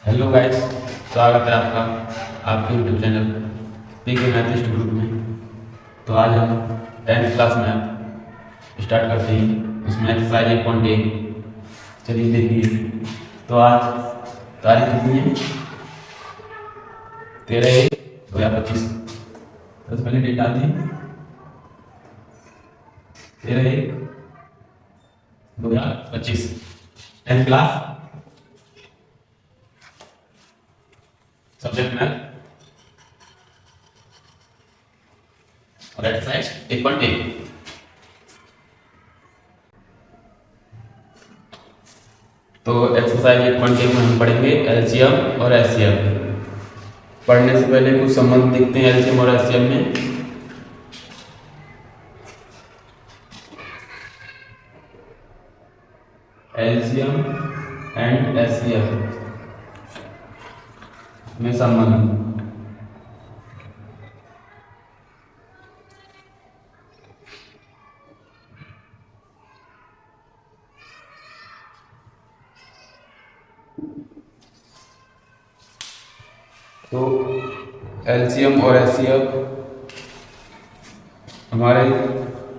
Hello guys, स्वागत है आपका आपके YouTube channel PK math institute में। तो आज हम 10th क्लास मैथ स्टार्ट करते हैं। उसमें एक्सरसाइज 1.1 चलिए देखिए। तो आज तारीख कितनी है? 13/1/2025। सबसे पहले डेट आती है 13/1/2025। 10th क्लास, सब्जेक्ट मैथ और एक्सरसाइज 1.1। तो एक्सरसाइज 1.1 में हम पढ़ेंगे एलसीएम और एचसीएफ। पढ़ने से पहले कुछ संबंध देखते हैं एलसीएम और एचसीएफ में। एलसीएम एंड एचसीएफ में संबंध। तो एलसीएम और एचसीएफ हमारे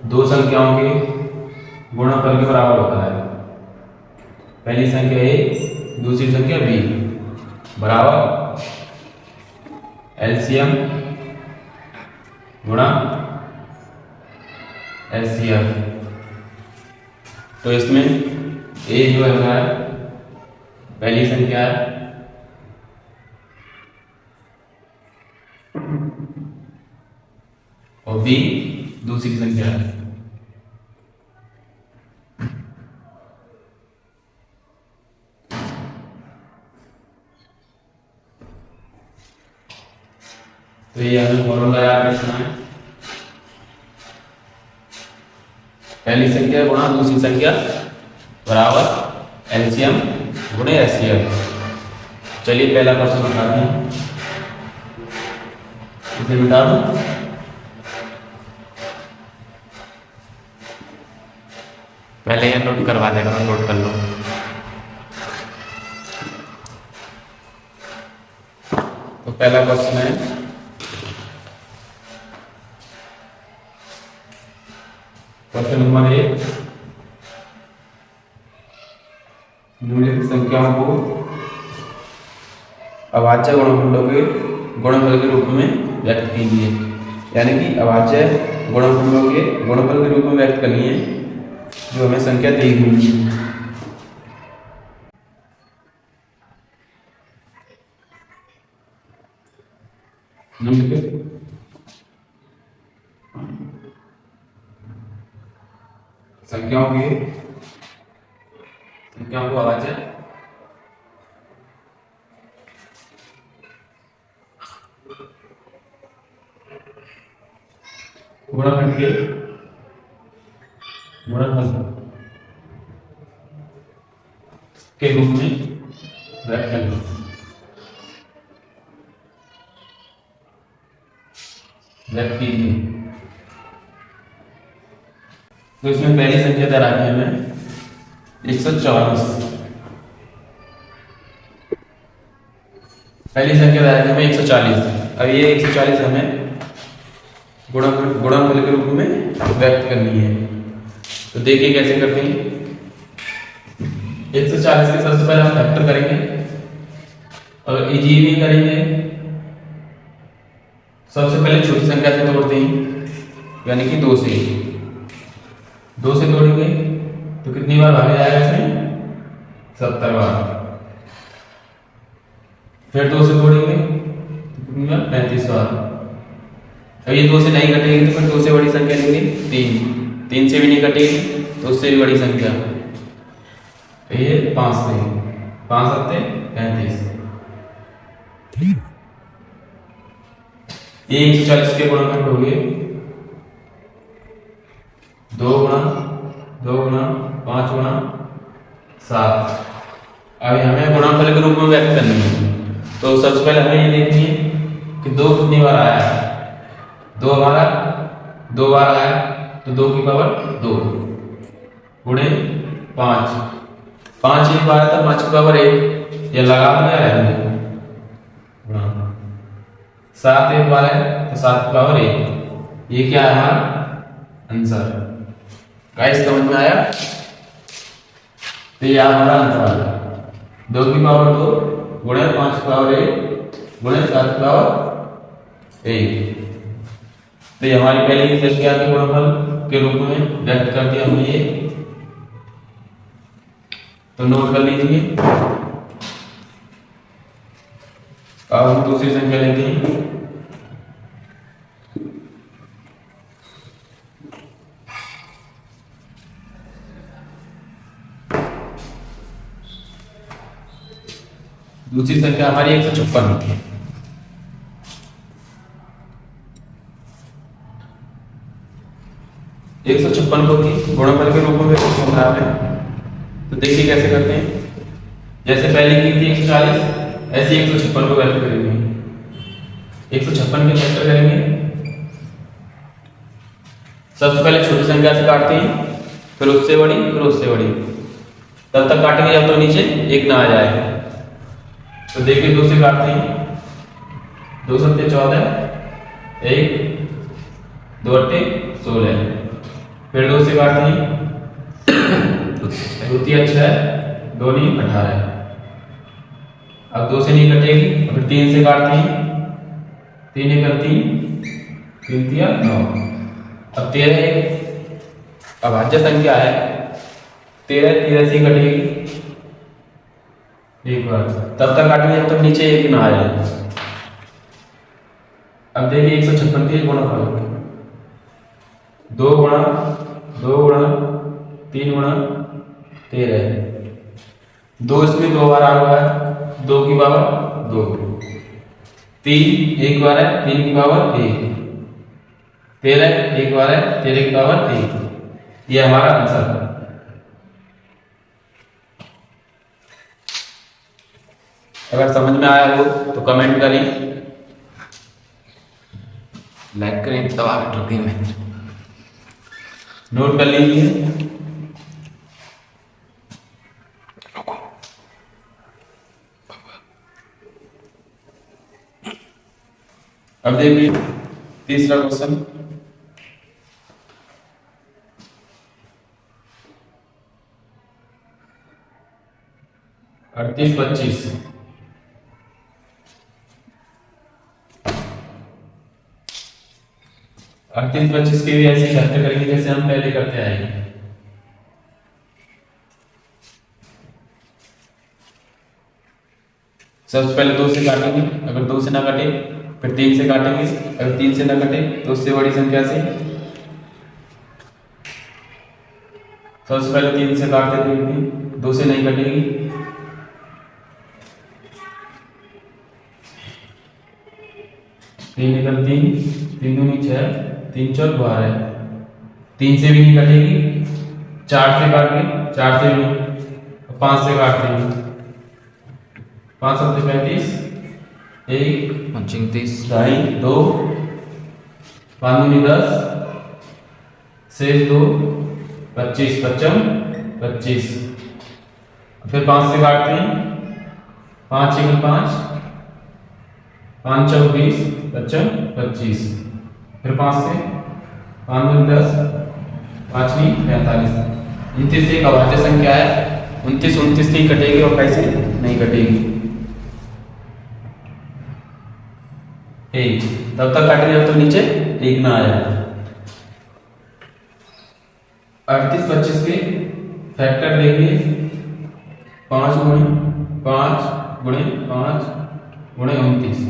दो संख्याओं के गुणनफल के बराबर होता है। पहली संख्या ए, दूसरी संख्या बी, बराबर एलसीएम गुणा एचसीएफ। तो इसमें ए जो है हमारा पहली संख्या है और बी दूसरी संख्या है। तो ये हमें फॉर्मूला याद रखना है। पहली संख्या गुणा दूसरी संख्या बराबर एलसीएम गुणे एचसीएफ। चलिए पहला क्वेश्चन उठाते हैं, इसे मिटा दो। पहले ये नोट करवा देगा, नोट कर लो। तो पहला क्वेश्चन है क्वेश्चन नंबर 1, निम्नलिखित संख्याओं को अभाज्य गुणनफलों के गुणनफल के रूप में व्यक्त कीजिए। यानी कि अभाज्य गुणनफलों के गुणनफल के रूप में व्यक्त करनी है जो हमें संख्या दी हुई है। निम्नलिखित संख्याओं को अभाज्य गुणनफल के रूप में व्यक्त करना। व्यक्त कीजिए। तो इसमें पहली संख्या दे रखी है हमें 140। पहली संख्या दे रखी है हमें 140। अब ये 140 हमें गुणनफल के रूप में व्यक्त करनी है। तो देखिए कैसे करते हैं। 140 के सबसे पहले हम फैक्टर करेंगे और इजीवी करेंगे। सबसे पहले छोटी संख्या से तोड़ते हैं, यानी कि 2 से तोड़ेंगे तो कितनी बार भागे जाएगा इसमें? 70 बार। फिर 2 से तोड़ेंगे तो कितनी बार? 35 बार। अब ये 2 से नहीं कटेगी तो फिर 2 से बड़ी संख्या लेंगे 3 से भी नहीं कटेगी तो उससे भी बड़ी संख्या। तो ये 5 से 5 सत्ते 35। ये 140 के गुणनफल हो गए 2 गुणा 5 गुणा 7। अब हमें गुणनफल के रूप में व्यक्त करनी है। तो सबसे पहले हमें ये देखनी है कि 2 कितनी बार आया है। 2 हमारा 2 बार आया तो 2 की पावर 2 गुणे 5 एक बार था, 5 की पावर 1 या लगा दो या रहने दो। 7 एक बार है तो 7 की पावर 1। ये क्या है हमारा आंसर। गाइस समझ में आया? तो ये हमारा आंसर आ गया 2 की पावर 2 गुणे 5 की पावर 1 गुणे 7 की पावर 1। तो ये हमारी पहली संख्या के गुणनफल के रूप में व्यक्त कर दिया हमने ये। तो नोट कर लीजिए। अब हम दूसरी संख्या लेते हैं। दूसरी संख्या हमारी 156 है। एक सौ छप्पन को गुणनफल के रूप में व्यक्त करना है। तो देखिए कैसे करते हैं। जैसे पहले की थी 140 ऐसे 156 को व्यक्त करेंगे। 156 के फैक्टर करेंगे। सबसे पहले छोटी संख्या से काटते हैं, फिर उससे बड़ी, फिर उससे बड़ी, तब तक काटेंगे जब तक नीचे 1 ना आ जाए। तो देखिए 2 से काटते हैं। 2 सत्ते 14, 1 2 अट्टे 16। फिर 2 से काटते हैं। 2 3 6 2 नहीं 18। अब 2 से नहीं कटेगी, फिर 3 से काटते हैं। 3 1 3 3 3 9। अब 13 एक अभाज्य संख्या है। 13 13 से कटेगी एक बार, तब तक काटेंगे जब तक नीचे 1 ना आ जाए। अब देखिए 156 के गुणनफल 2 गुणा 2 गुणा 3 गुणा 13। 2 इसमें 2 बार आ हुआ है, 2 की पावर 2। 3 एक बार है, 3 की पावर 1। 13 एक बार है, 13 की पावर 1। ये हमारा आंसर है। अगर समझ में आया हो तो कमेंट करें, लाइक करें, दबा के ठोकें में नोट कर लीजिए। अब देखिए तीसरा क्वेश्चन। अड़तीस 25 38 25 के भी ऐसे ही फैक्टर करेंगे जैसे हम पहले करते आए हैं। सबसे पहले 2 से काटेंगे, अगर 2 से ना कटे फिर 3 से काटेंगे, अगर 3 से ना कटे तो उससे बड़ी संख्या से। सबसे पहले 3 से काटते थे, 2 से नहीं कटेगी। 3 1 3 3 2 6 3 4 12। 3 से भी नहीं कटेगी। 4 से काटेंगे, 4 से भी नहीं। 5 से काटते हैं। 5 7 35 1 35 2.5 2 5 2 10 शेष 2 25 55 25। फिर 5 से काटते हैं। 5 1 5 5 4 20 55 25। फिर 5 से 5 2 10 5 नहीं 45। 29 एक अभाज्य संख्या है। 29 29 नहीं कटेगी और कैसे नहीं कटेगी। एक तब तक काटेंगे जब तक नीचे 1 ना आ जाए। 38 25 के फैक्टर देखिए। 5 गुणे 5 गुणे 5 गुणे 29।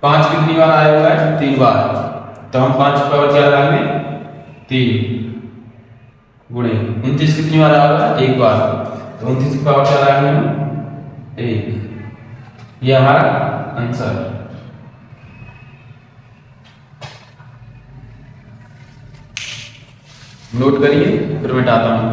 5 कितनी बार आया हुआ है? 3 बार। तो हम 5 की पावर क्या लगाएंगे? 3 गुणे 29 कितनी बार आया हुआ है? 1 बार। तो 29 की पावर क्या लगाएंगे हम? 1। ये हमारा आंसर। नोट करिए, फिर मिटाता हूं।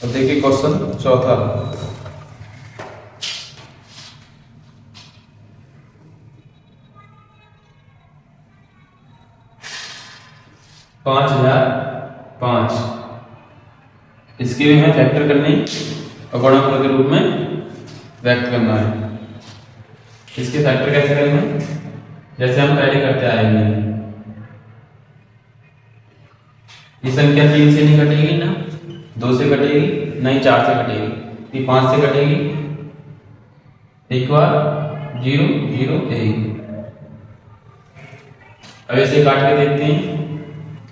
अब देखिए क्वेश्चन चौथा। 5005 इसके भी हमें फैक्टर करने और गुणनफल के रूप में व्यक्त करना है। इसके फैक्टर कैसे करेंगे, जैसे हम पहले करते आएंगे। ये संख्या 3 से नहीं कटेगी ना, 2 से कटेगी, नहीं 4 से कटेगी, ये 5 से कटेगी, एक बार 0 0 1। अब ऐसे काट के देखते हैं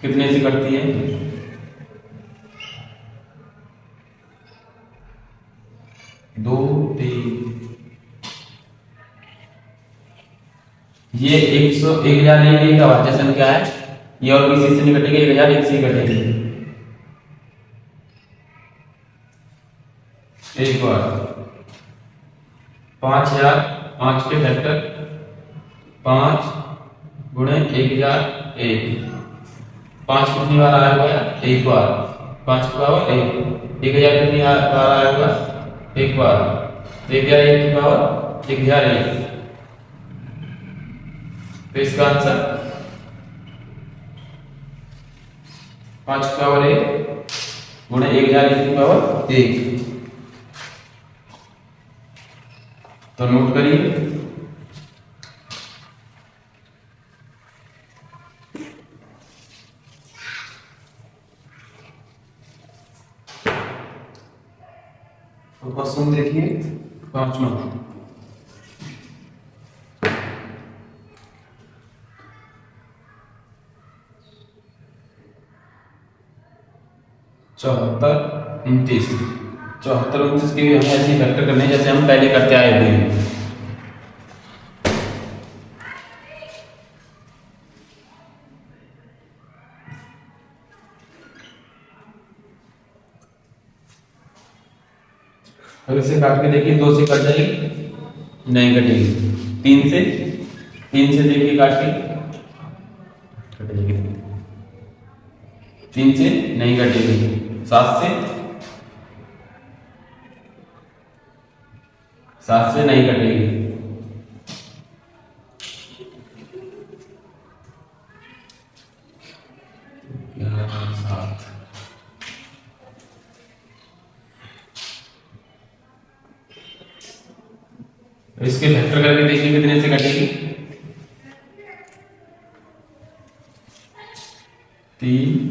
कितने से कटती है। 2 3 ये 1001 का भाज्य संख्या है, ये और किसी से नहीं कटेगी, 1001 से ही कटेगी। एक बार 5005 के फैक्टर 5 गुणे 1001, 5 कितनी बार आया हुआ है, एक बार, 5 की पावर 1, 1000 कितनी बार आया हुआ, एक बार, 1001 की पावर 1001। तो इसका आंसर 5 की पावर 1 गुणे 1001 की पावर 1। तो नोट करिए, तो क्वेश्चन देखिए 5वां। चौहत्तर 29 के भी हमें ऐसे फैक्टर करने हैं जैसे हम पहले करते आए हुए हैं। अब इसे काट के देखिए, 2 से कट जाएगी, नहीं कटेगी, 3 से देखिए काट के कटेगी, 3 से नहीं कटेगी, 7 से नहीं कटेगी, 7 इसके फैक्टर करके देखिए कितने से कटेगी, 3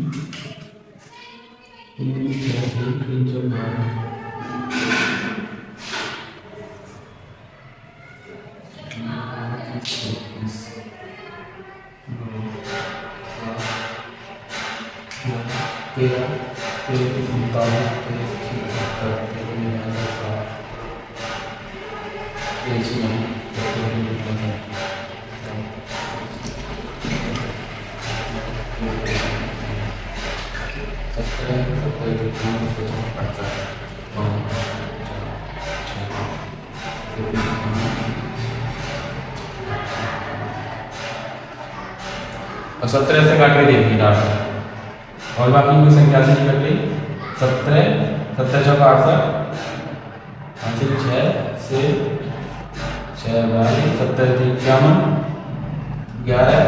और 17 से काट के देखिए डाटा, और बाकी कोई संख्या से नहीं कट रही। 17 चौका 68, 6 से 6 17 51, 11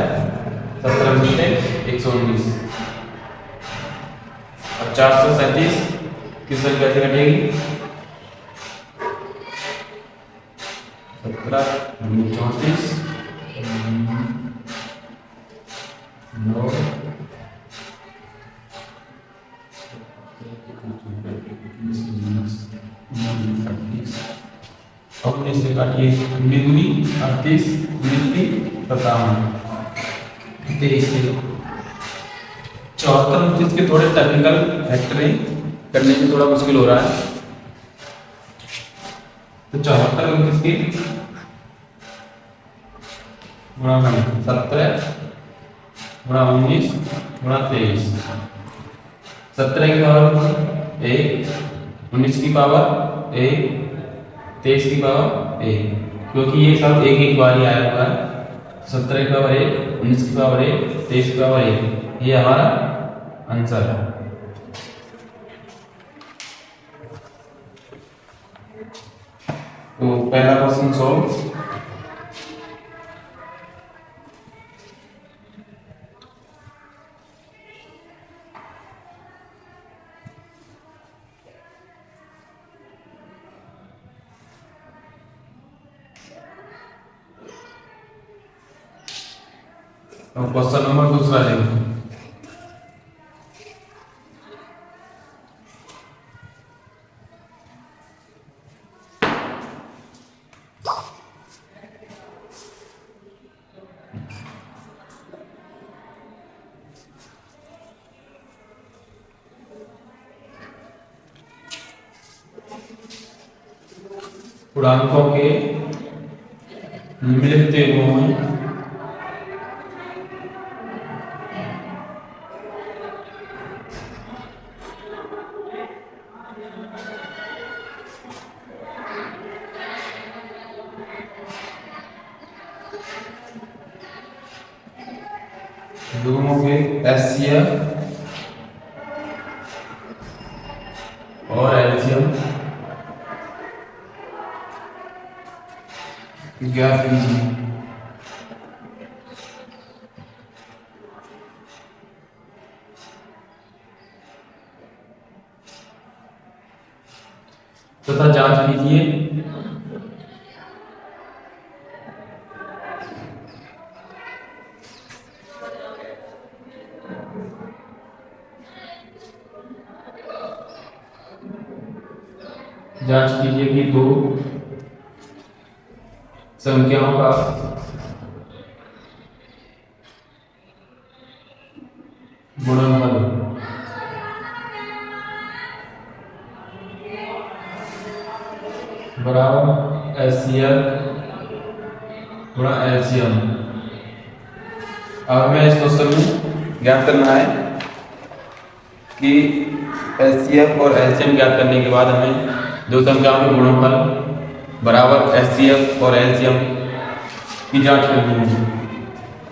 17 119 और 437 किस संख्या से कटेगी, 17 34 9 19 से काटिए, 38 57 23 से 74 29 के थोड़े टेक्निकल फैक्टरिंग करने में थोड़ा मुश्किल हो रहा है। तो 74 29 की गुणा 17 गुणा 19 गुणा 23, 17 की पावर 1, 19 की पावर 1, 23 की पावर 1, क्योंकि ये सब एक बार ही आया हुआ है। 17 की पावर 1, 19 की पावर 1, 23 की पावर 1, ये हमारा आंसर है। तो पहला क्वेश्चन सॉल्व। अब क्वेश्चन नंबर दूसरा देखो। पूर्णांकों के निम्नलिखित गुणों में युग्मों के HCF और LCM ज्ञात कीजिए। तथा जांच कीजिए कि दो संख्याओं का गुणनफल बराबर HCF गुणा LCM। अब हमें इस क्वेश्चन में ज्ञात करना है कि HCF और LCM ज्ञात करने के बाद हमें दो संख्याओं के गुणनफल बराबर HCF और LCM की जांच करनी है।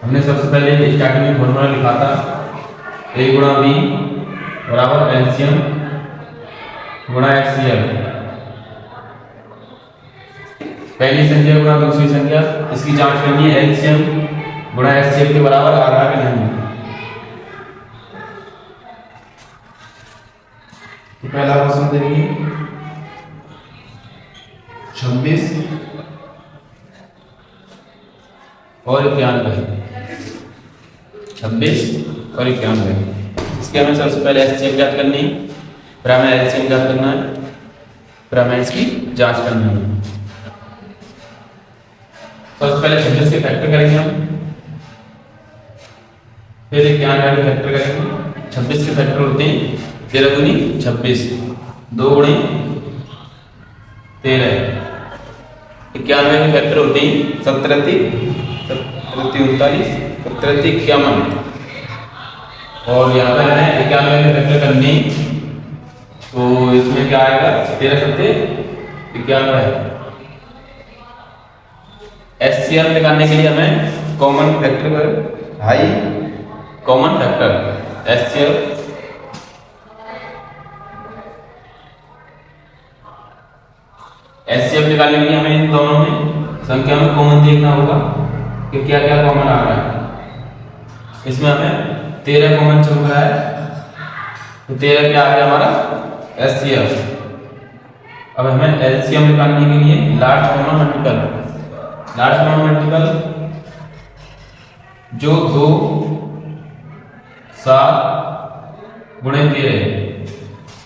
हमने सबसे पहले स्टार्टिंग में फॉर्मूला लिखा था A गुणा B बराबर LCM गुणा HCF। पहली संख्या गुणा दूसरी संख्या, इसकी जांच करनी है LCM गुणा HCF के बराबर आ रहा है कि नहीं। तो पहला क्वेश्चन देखिए 26 और 91, 26 और 91। इसके हमें सबसे पहले HCF ज्ञात करनी है, फिर हमें LCM ज्ञात करना है, फिर हमें इसकी जांच करनी है। सबसे पहले 26 के फैक्टर करेंगे हम, फिर 91 के फैक्टर करेंगे। 26 के फैक्टर होते हैं 13 दूनी 26, 2 गुणे 13। 91 के फैक्टर होते हैं 17 39, 17 51। और यहाँ पे हमें 91 के फैक्टर करने, तो इसमें क्या आएगा 13 7 91। HCF निकालने के लिए हमें कॉमन फैक्टर पर हाई कॉमन फैक्टर HCF निकालने के लिए हमें इन दोनों में संख्या में कॉमन देखना होगा कि क्या क्या कॉमन आ रहा है। इसमें हमें 13 कॉमन चल रहा है, तो 13 क्या आ गया हमारा HCF। अब हमें LCM निकालने के लिए लार्ज कॉमन मल्टीपल, जो 2 7 गुणे 13,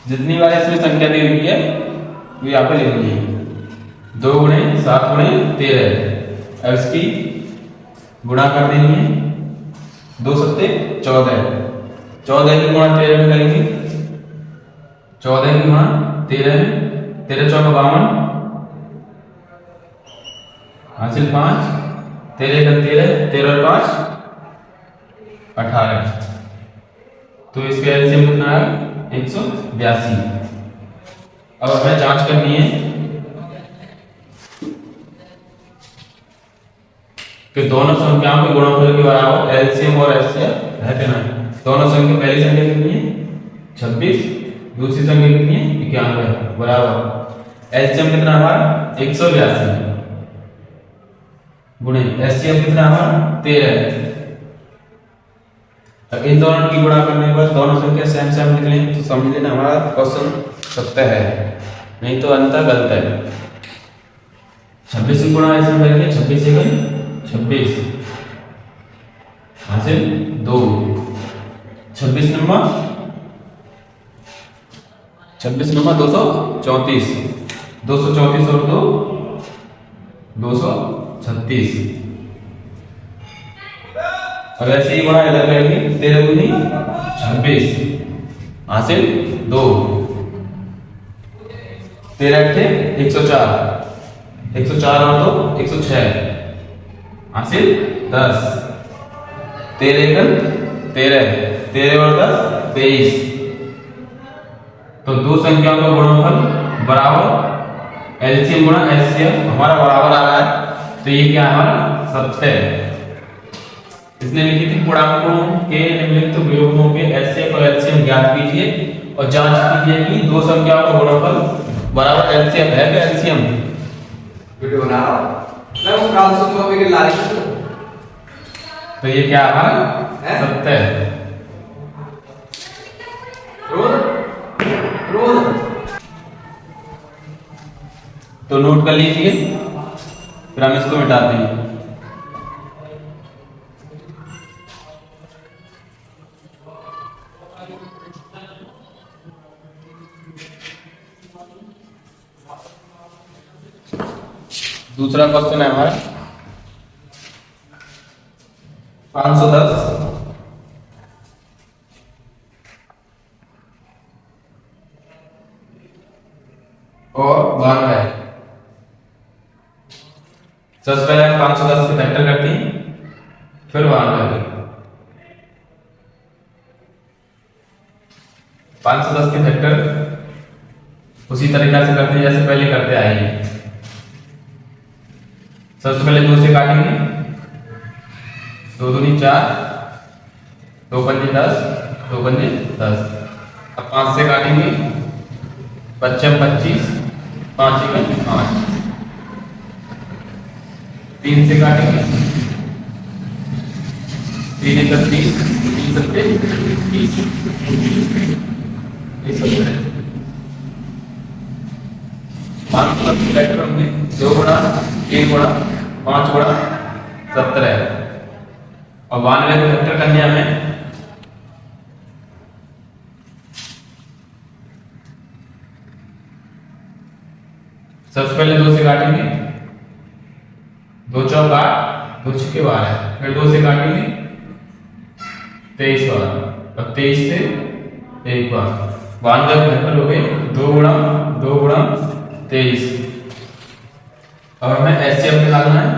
जितनी बार इसमें संख्या दी हुई है वो यहाँ पे लिखनी है। 2 गुणे 7 गुणे 13। अब इसकी गुणा कर देनी है, 2 7 14, 14 की गुणा 13 में करेंगे, 14 की गुणा 13 में, 13 चौका 52, हासिल 5, 13 का 13, 13 और 5 18। तो इसका एलसीएम कितना है 182। अब हमें जांच करनी है कि दोनों संख्याओं के गुणनफल के बराबर एलसीएम और एचसीएफ है कि नहीं। दोनों संख्या, पहली संख्या कितनी है 26, दूसरी संख्या कितनी है 91, बराबर एलसीएम कितना हमारा 182 गुणे एचसीएफ कितना हमारा 13। अब इन दोनों की गुणा करने के बाद दोनों संख्या सेम सेम निकले तो समझ लेना हमारा क्वेश्चन सत्य है, नहीं तो अंतर गलत है। 26 की गुणा ऐसे करेंगे, 26 से 26, हासिल 2। 26 नंबर 234। 234 और 2 236। अब ऐसे ही गुणा इधर करेंगे, 13 दूनी 26 हासिल 2। 13 अट्ठे 104। 104 और 2 106 हासिल 10। 13 एकम 13। 13 और 10 23। तो दो संख्याओं का गुणनफल बराबर एलसीएम गुणा एचसीएफ हमारा बराबर आ रहा है। तो ये क्या है हमारा 70। इसने लिखी थी पूर्णांकों के निम्नलिखित वियोगों के एचसीएफ और एलसीएम ज्ञात कीजिए और जांच कीजिए कि दो संख्याओं का गुणनफल बराबर एलसीएम है या एलसीएम। वीडियो बना रहा हूं मैं, वो काल सुबह में ला रही हूं। तो ये क्या हमारा 70। रोज रोज तो नोट कर लीजिए, फिर हम इसको मिटाते हैं। दूसरा क्वेश्चन है हमारा 510 और 92। सबसे पहले हम 510 के फैक्टर करते हैं, फिर 92। 510 के फैक्टर उसी तरीका से करते हैं जैसे पहले करते आए हैं। सबसे पहले 2 से काटेंगे, 2 दूनी 4, 2 पंजे 10, 2 पंजे 10। अब 5 से काटेंगे, 25 25, 5 1 5। 3 से काटेंगे, 3 1 30, 3 7 30। ये सब है 510 फैक्टर होंगे 2 गुणा 3 गुणा 5 गुणा 17। और 92 को फैक्टर करने हमें सबसे पहले 2 से काटेंगे, 2 चौक 8, 2 छक्के 12। फिर 2 से काटेंगे 23 बार और 23 से 1 बार। 92 फैक्टर हो गए 2 गुणा 23। अब हमें एचसीएफ निकालना है।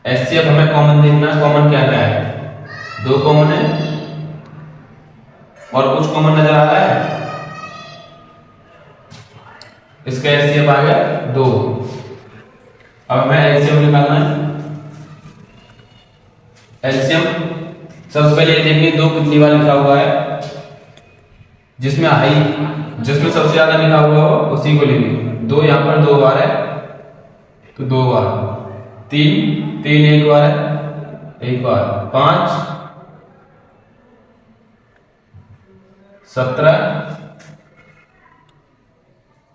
एचसीएफ हमें कॉमन देखना है, कॉमन क्या क्या है। 2 कॉमन है और कुछ कॉमन नजर आ रहा है, इसका एचसीएफ आ गया 2। अब हमें एलसीएम निकालना है। एलसीएम सबसे पहले देखिए 2 कितनी बार लिखा हुआ है, जिसमें सबसे ज्यादा लिखा हुआ हो उसी को लिखेंगे। 2 यहाँ पर 2 बार है तो 2 बार। 3 1 बार है, 1 बार। 5 17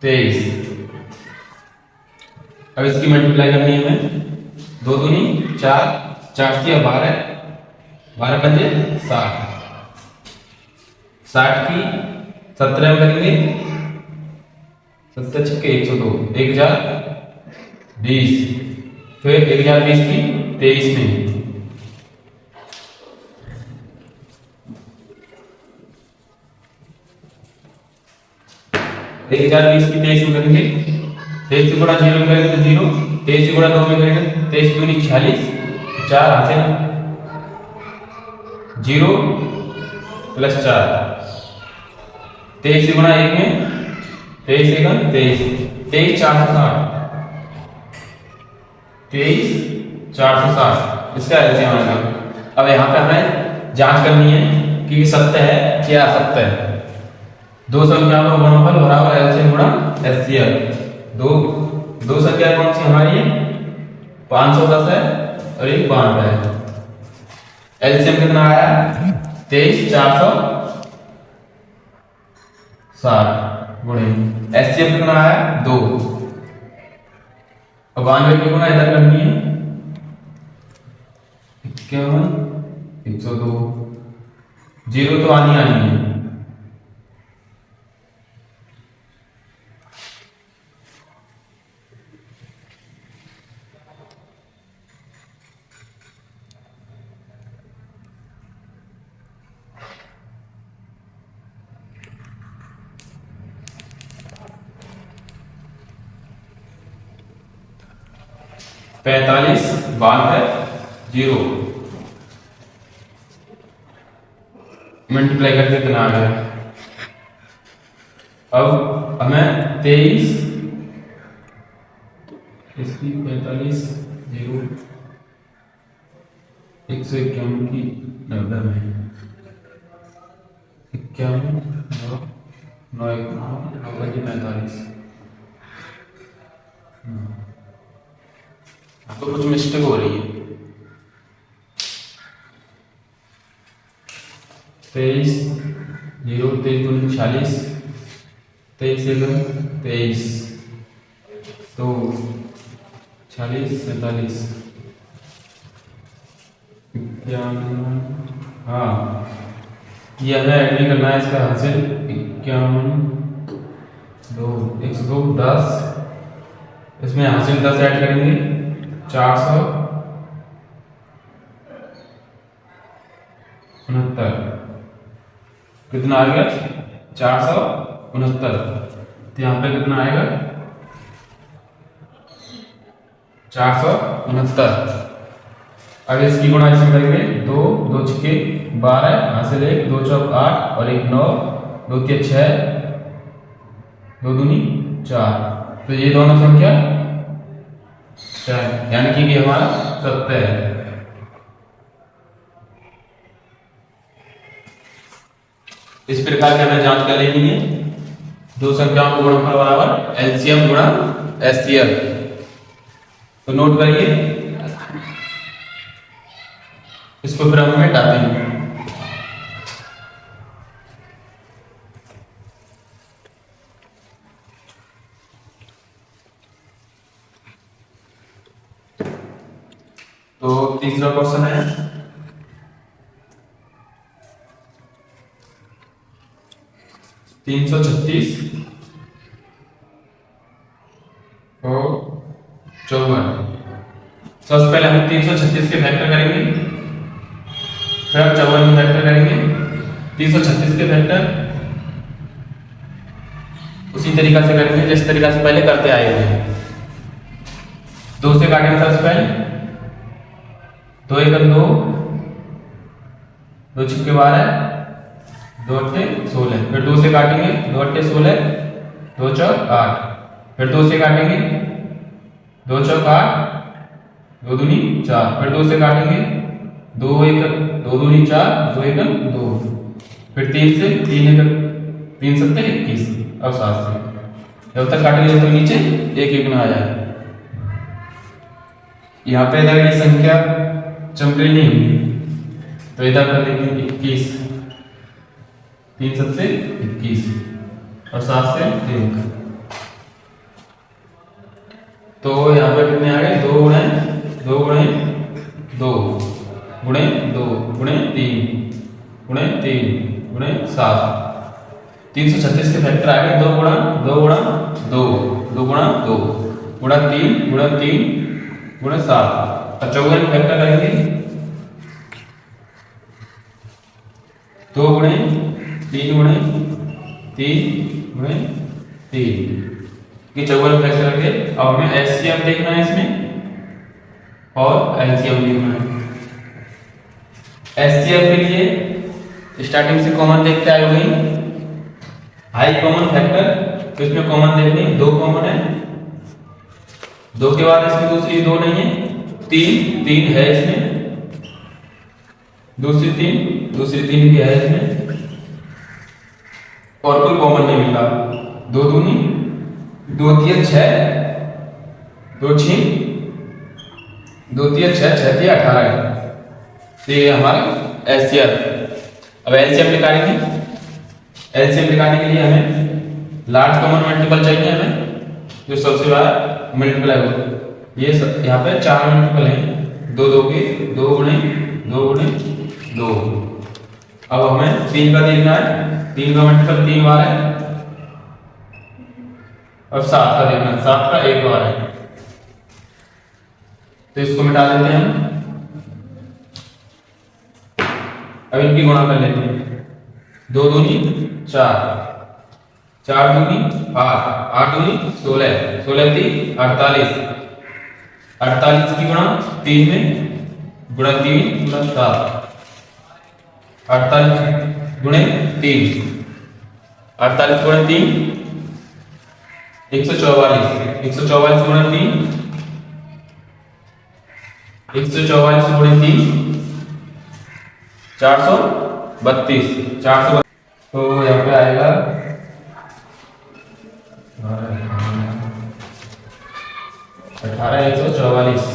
23। अब इसकी मल्टीप्लाई करनी है हमें। 2 दूनी 4, 4 की 12, 12 पंजे 60। 60 की 17 में करेंगे, 70 छक्के 102, 1020। फिर 1020 की 23 में, 1020 की 23 में करेंगे। 23 से गुणा 0 में करेंगे तो 0, 23 से गुणा 2 में करेंगे 23 दूनी 46, 4 हासिल 0 प्लस 4। 23 से गुणा 1 में 23 1 23, 23 460, 23 460 इसका एलसीएम आएगा। अब यहाँ पे हमें जांच करनी है कि सत्य है क्या असत्य है। 2 संख्याओं का गुणनफल बराबर एलसीएम गुणा एचसीएफ। दो संख्या कौन सी हमारी है, 510 है और एक 92 है। एलसीएम कितना आया 23 460 गुणे एचसीएफ कितना आया 2। अब 92 की गुणा इधर करनी है, 51 102 जीरो तो आनी है। पैंतालीस 92 जीरो मल्टीप्लाई करके कितना आ गया। अब हमें 23 इसकी 45 जीरो 151 की 90 में 51 9 45 तो कुछ मिस्टेक हो रही है। 23 जीरो 23 दूनी 46 23 23 तो 46 47 हाँ ये हमें ऐड नहीं करना है इसका हासिल 51 2 102 10 इसमें हासिल 10 ऐड करेंगे 469 कितना आ गया 469 तो यहाँ पे कितना आएगा 469। अब इसकी गुणा इसमें करेंगे 2 2 छक्के 12 हासिल 1 2 चौक 8 और 1 9 2 3 6 2 दूनी 4 तो ये दोनों संख्या यानी कि ये हमारा 70 है। इस प्रकार के हमें जांच कर लेनी है दो संख्याओं को गुणनफल बराबर एलसीएम गुणा एचसीएफ। तो नोट करिए इसको फिर हम मिटाते हैं। तो तीसरा क्वेश्चन है 336 और 54। सबसे पहले हम 336 के फैक्टर करेंगे फिर हम 54 के फैक्टर करेंगे। 336 के फैक्टर उसी तरीका से करेंगे जिस तरीका से पहले करते आए थे। 2 से काटेंगे सबसे पहले 2 1 2 2 छक्के 12 2 8 16 फिर 2 से काटेंगे 2 8 16 2 चौक 8 फिर 2 से काटेंगे 2 चौक 8 2 दूनी 4 फिर 2 से काटेंगे 2 1 2 दूनी 4 2 1 2 फिर 3 से 3 1 3 7 21 अब 7 से जब तक काटेंगे तो नीचे 1 1 में आ जाए। यहाँ पे अगर ये संख्या चमकरी नहीं होगी तो इधर कर देंगे 21 3 7 से 21 और 7 से 1 तो यहाँ पे कितने आ गए 2 गुणे 2 गुणे 2 गुणे 2 गुणे 3 गुणे 3 गुणे 7 336 के फैक्टर आ गए 2 गुणा 2 गुणा 2 2 गुणा 2 गुणा 3 गुणा 3 गुणा 7 और 54 फैक्टर करेंगे 2 गुणे 3 गुणे 3 गुणे 3 ये 54 फैक्टर करके अब हमें एचसीएफ देखना है इसमें और एलसीएम देखना है। एचसीएफ के लिए स्टार्टिंग से कॉमन देखते आए हुए हाई कॉमन फैक्टर तो इसमें कॉमन देखने 2 कॉमन है 2 के बाद इसमें दूसरी 2 नहीं है 3 है इसमें दूसरी 3 भी है इसमें और कोई कॉमन नहीं मिला 2 दूनी 2 3 6 2 6 2 3 6 6 3 18 तो ये हमारा एचसीएफ। अब एलसीएम निकालेंगे एलसीएम निकालने के लिए हमें लार्ज कॉमन मल्टीपल चाहिए हमें जो सबसे बड़ा मल्टीपल है वो ये यहाँ पे 4 मल्टीपल है 2 2 के 2 गुणे 2 गुणे 2। अब हमें 3 का देखना है, 3 का मल्टीपल 3 बार है। अब 7 का देखना है, 7 का 1 बार है, तो इसको मिटा देते हैं हम। अब इनकी गुणा कर लेते हैं, 2 दूनी 4, 4 दूनी 8, 8 दूनी 16, 16 3 48, 48 की गुणा 3 में, गुणा 3 गुणा 7, 48 गुणे 3, 48 गुणे 3 144, 144 गुणे 3, 144 गुणे 3 432, 432। तो यहाँ पे आएगा 18 144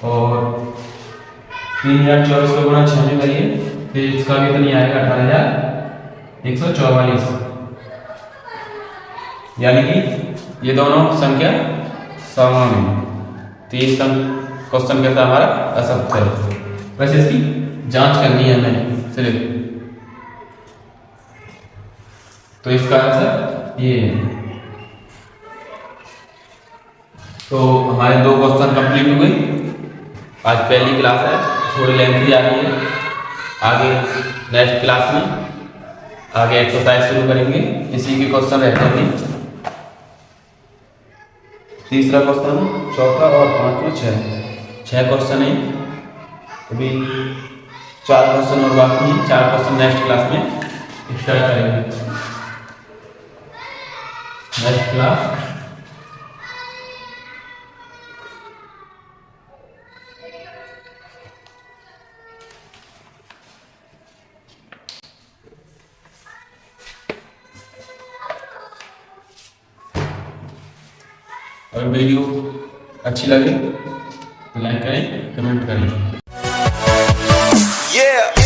और 3024 को गुणा 6 में करिए, फिर इसका भी तो नहीं आएगा 18144, यानी कि ये दोनों संख्या समान है। तो ये क्वेश्चन कैसा हमारा असत्य है। वैसे इसकी जांच करनी है हमें, चलिए। तो इसका आंसर ये है। तो हमारे 2 क्वेश्चन कंप्लीट हुए। आज पहली क्लास है, थोड़ी लेंथी आ रही है। आगे नेक्स्ट क्लास में आगे एक्सरसाइज शुरू करेंगे, इसी के क्वेश्चन रहते हैं। तीसरा क्वेश्चन, चौथा और पांचवा 6 क्वेश्चन है। अभी 4 क्वेश्चन और बाकी हैं। 4 क्वेश्चन नेक्स्ट क्लास में स्टार्ट करेंगे। नेक्स्ट क्लास और वीडियो अच्छी लगे तो लाइक करें, कमेंट करें। Yeah.